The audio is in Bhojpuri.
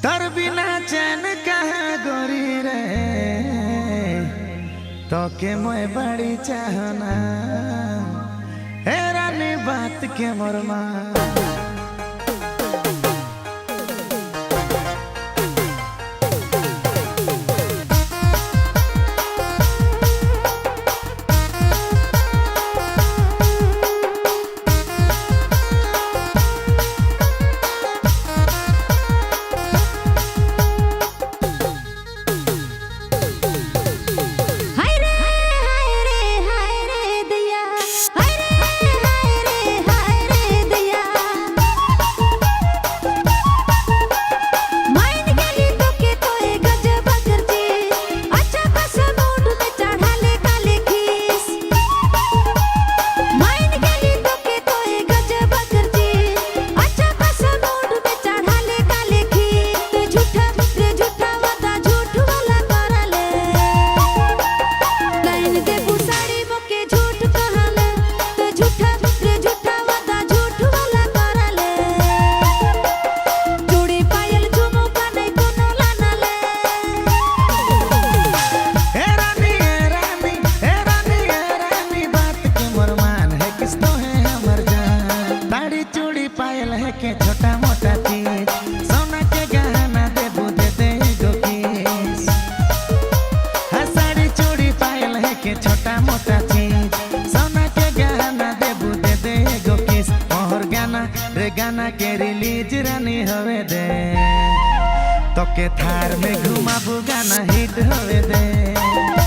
तर बिना चैन कहाँ गोरी रे तो के मोय बड़ी चाहना हे रानी बात के मोरमा के छोटा मोटा चीज सोना के गहना दे बुदे दे गो किस साड़ी चूड़ी पायल है के छोटा मोटा चीज सोना के गहना दे बुदे दे गो किस मोहर गाना रे गाना के रिलीज रानी होवे दे तो के थार में घुमाबू गाना हिट होवे दे।